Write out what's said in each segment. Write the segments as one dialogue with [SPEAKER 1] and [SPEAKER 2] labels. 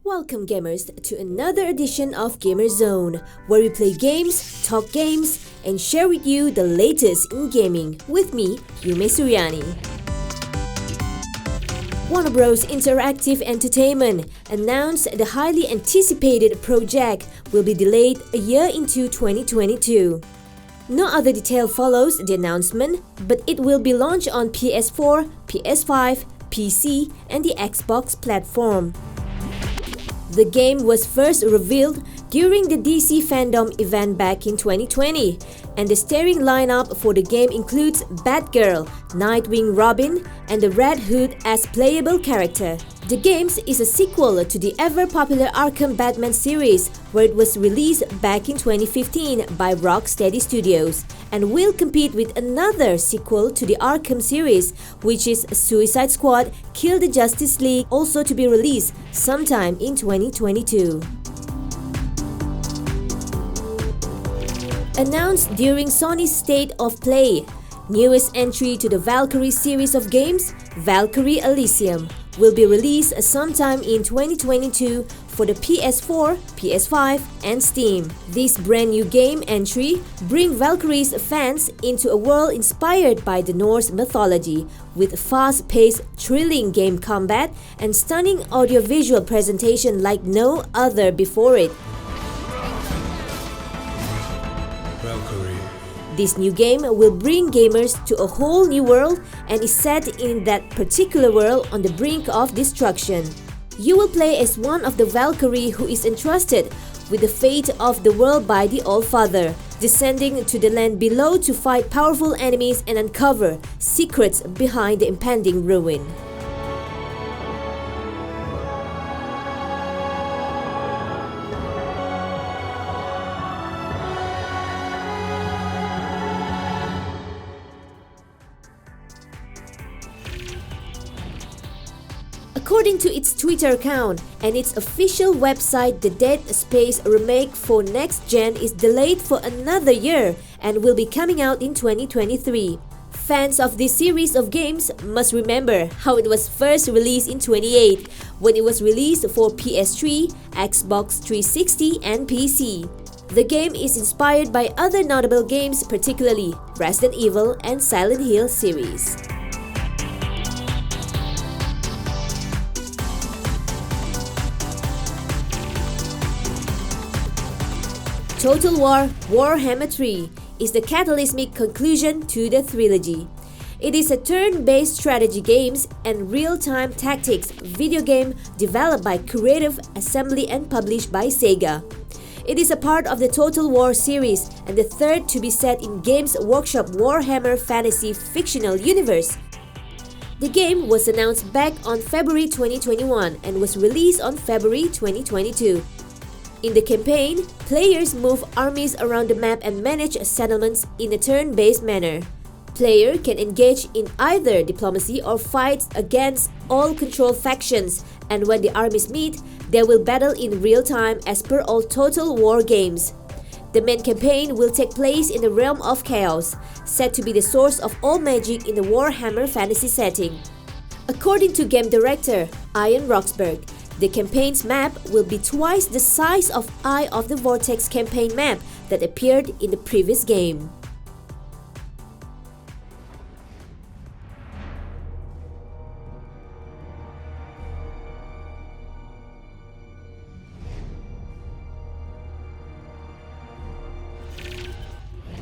[SPEAKER 1] Welcome gamers to another edition of Gamer Zone, where we play games, talk games, and share with you the latest in gaming with me, Yume Suryani. Warner Bros. Interactive Entertainment announced the highly anticipated project will be delayed a year into 2022. No other detail follows the announcement, but it will be launched on PS4, PS5, PC, and the Xbox platform. The game was first revealed during the DC Fandom event back in 2020, and the starring lineup for the game includes Batgirl, Nightwing Robin, and the Red Hood as playable character. The game is a sequel to the ever-popular Arkham Batman series, where it was released back in 2015 by Rocksteady Studios, and will compete with another sequel to the Arkham series, which is Suicide Squad Kill the Justice League, also to be released sometime in 2022. Announced during Sony's State of Play, newest entry to the Valkyrie series of games, Valkyrie Elysium, will be released sometime in 2022 for the PS4, PS5, and Steam. This brand new game entry brings Valkyrie's fans into a world inspired by the Norse mythology, with fast-paced, thrilling game combat and stunning audiovisual presentation like no other before it.
[SPEAKER 2] Valkyrie.
[SPEAKER 1] This new game will bring gamers to a whole new world and is set in that particular world on the brink of destruction. You will play as one of the Valkyrie who is entrusted with the fate of the world by the All-Father, descending to the land below to fight powerful enemies and uncover secrets behind the impending ruin. According to its Twitter account and its official website, the Dead Space remake for next gen is delayed for another year and will be coming out in 2023. Fans of this series of games must remember how it was first released in 2008 when it was released for PS3, Xbox 360, and PC. The game is inspired by other notable games, particularly Resident Evil and Silent Hill series. Total War Warhammer 3 is the cataclysmic conclusion to the trilogy. It is a turn-based strategy games and real-time tactics video game developed by Creative Assembly and published by Sega. It is a part of the Total War series and the third to be set in Games Workshop Warhammer Fantasy fictional universe. The game was announced back on February 2021 and was released on February 2022. In the campaign, players move armies around the map and manage settlements in a turn-based manner. Player can engage in either diplomacy or fight against all controlled factions, and when the armies meet, they will battle in real time as per all Total War games. The main campaign will take place in the realm of chaos, said to be the source of all magic in the Warhammer fantasy setting. According to game director Ian Roxburgh, the campaign's map will be twice the size of Eye of the Vortex campaign map that appeared in the previous game.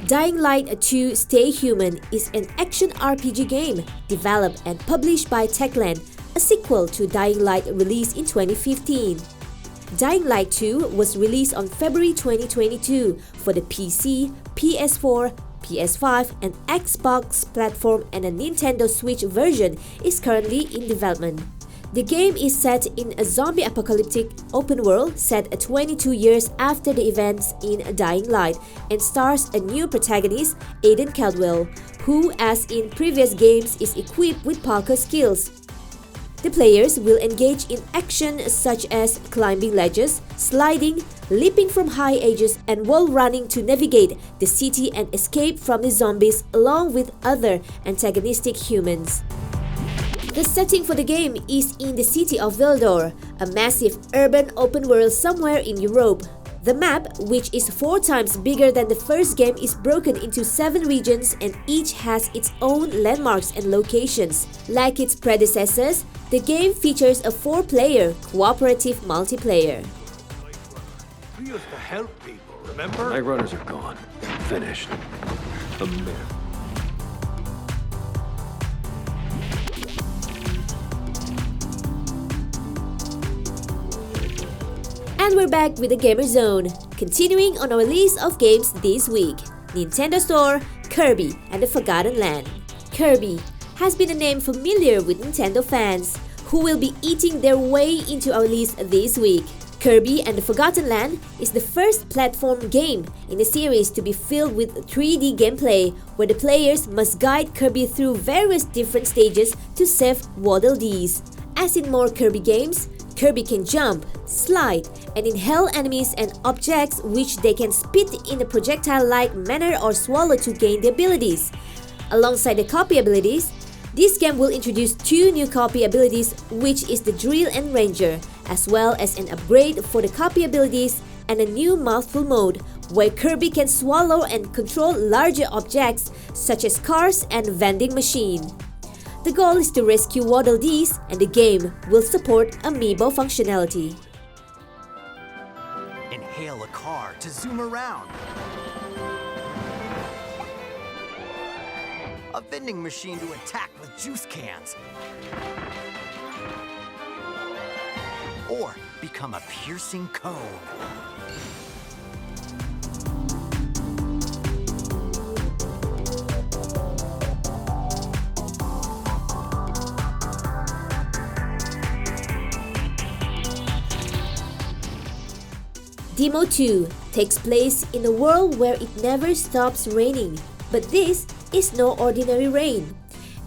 [SPEAKER 1] Dying Light 2 Stay Human is an action RPG game developed and published by Techland, a sequel to Dying Light released in 2015. Dying Light 2 was released on February 2022 for the PC, PS4, PS5, and Xbox platform, and a Nintendo Switch version is currently in development. The game is set in a zombie apocalyptic open world set 22 years after the events in Dying Light and stars a new protagonist, Aiden Caldwell, who, as in previous games, is equipped with parkour skills. The players will engage in action such as climbing ledges, sliding, leaping from high edges, and wall running to navigate the city and escape from the zombies along with other antagonistic humans. The setting for the game is in the city of Veldor, a massive urban open world somewhere in Europe. The map, which is 4 times bigger than the first game, is broken into 7 regions and each has its own landmarks and locations. Like its predecessors, the game features a 4-player cooperative multiplayer.
[SPEAKER 3] We used to help people, remember?
[SPEAKER 4] My runners are gone. Finished. A myth.
[SPEAKER 1] And we're back with the Gamer Zone. Continuing on our list of games this week, Nintendo Store, Kirby and the Forgotten Land. Kirby has been a name familiar with Nintendo fans, who will be eating their way into our list this week. Kirby and the Forgotten Land is the first platform game in the series to be filled with 3D gameplay, where the players must guide Kirby through various different stages to save Waddle Dees. As in more Kirby games, Kirby can jump, slide, and inhale enemies and objects which they can spit in a projectile-like manner or swallow to gain the abilities. Alongside the copy abilities, this game will introduce 2 new copy abilities, which is the Drill and Ranger, as well as an upgrade for the copy abilities and a new mouthful mode, where Kirby can swallow and control larger objects such as cars and vending machine. The goal is to rescue Waddle Dees, and the game will support amiibo functionality.
[SPEAKER 5] Inhale a car to zoom around. A vending machine to attack with juice cans. Or become a piercing cone.
[SPEAKER 1] Demo 2 takes place in a world where it never stops raining, but this is no ordinary rain.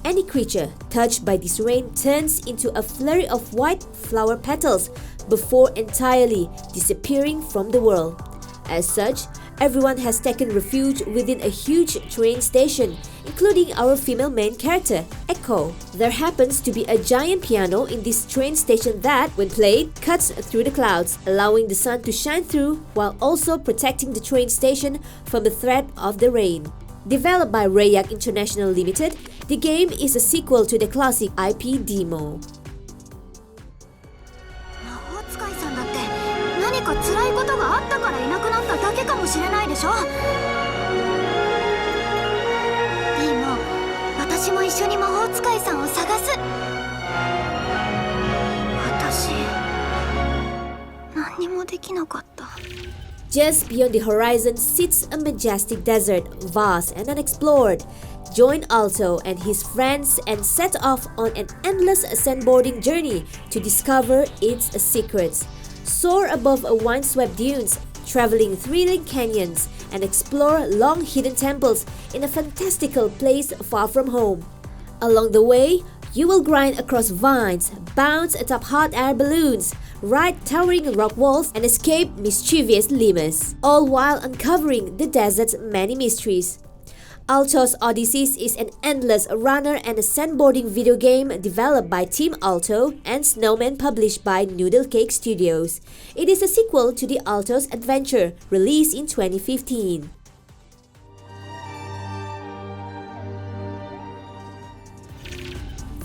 [SPEAKER 1] Any creature touched by this rain turns into a flurry of white flower petals before entirely disappearing from the world. As such, everyone has taken refuge within a huge train station, including our female main character, Echo. There happens to be a giant piano in this train station that, when played, cuts through the clouds, allowing the sun to shine through while also protecting the train station from the threat of the rain. Developed by Rayak International Limited, the game is a sequel to the classic IP Demo.
[SPEAKER 6] 魔法使いさんだって何か辛いことがあったからいなくなっただけかもしれないでしょ。でも私も一緒に魔法使いさんを探す。私何にもできなかった。
[SPEAKER 1] Just beyond the horizon sits a majestic desert, vast and unexplored. Join Alto and his friends and set off on an endless sandboarding journey to discover its secrets. Soar above windswept dunes, traveling thrilling canyons, and explore long hidden temples in a fantastical place far from home. Along the way, you will grind across vines, bounce atop hot air balloons, ride towering rock walls, and escape mischievous lemurs, all while uncovering the desert's many mysteries. Alto's Odysseys is an endless runner and a sandboarding video game developed by Team Alto and Snowman published by Noodle Cake Studios. It is a sequel to the Alto's Adventure, released in 2015.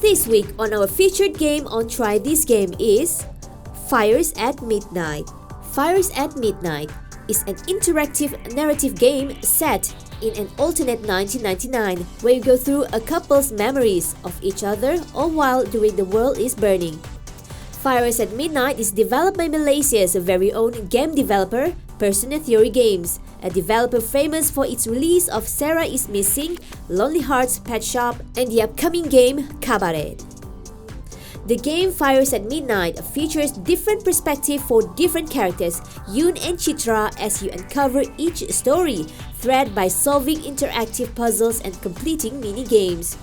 [SPEAKER 1] This week on our featured game on Try This Game is Fires at Midnight. Fires at Midnight is an interactive narrative game set in an alternate 1999 where you go through a couple's memories of each other all while during the world is burning. Fires at Midnight is developed by Malaysia's very own game developer, Persona Theory Games, a developer famous for its release of Sarah is Missing, Lonely Hearts Pet Shop, and the upcoming game Cabaret. The game Fires at Midnight features different perspectives for different characters, Yoon and Chitra, as you uncover each story thread by solving interactive puzzles and completing mini-games.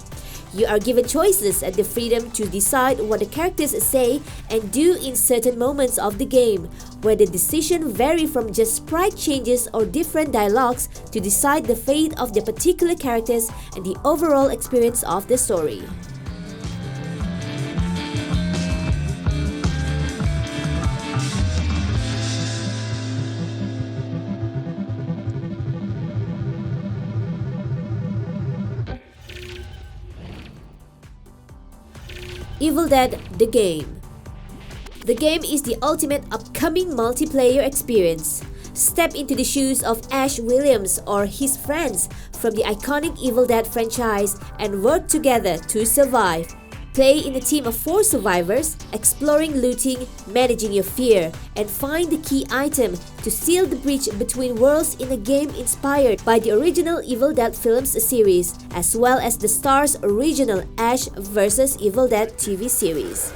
[SPEAKER 1] You are given choices and the freedom to decide what the characters say and do in certain moments of the game, where the decisions vary from just sprite changes or different dialogues to decide the fate of the particular characters and the overall experience of the story. Evil Dead the Game. The game is the ultimate upcoming multiplayer experience. Step into the shoes of Ash Williams or his friends from the iconic Evil Dead franchise and work together to survive. Play in a team of 4 survivors, exploring, looting, managing your fear, and find the key item to seal the breach between worlds in a game inspired by the original Evil Dead films series, as well as the Star's original Ash vs. Evil Dead TV series.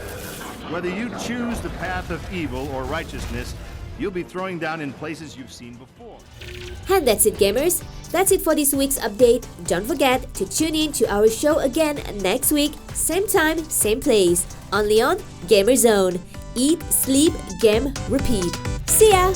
[SPEAKER 7] Whether you choose the path of evil or righteousness, you'll be throwing down in places you've seen before.
[SPEAKER 1] And that's it, gamers. That's it for this week's update. Don't forget to tune in to our show again next week, same time, same place, only on Gamer Zone. Eat, sleep, game, repeat. See ya!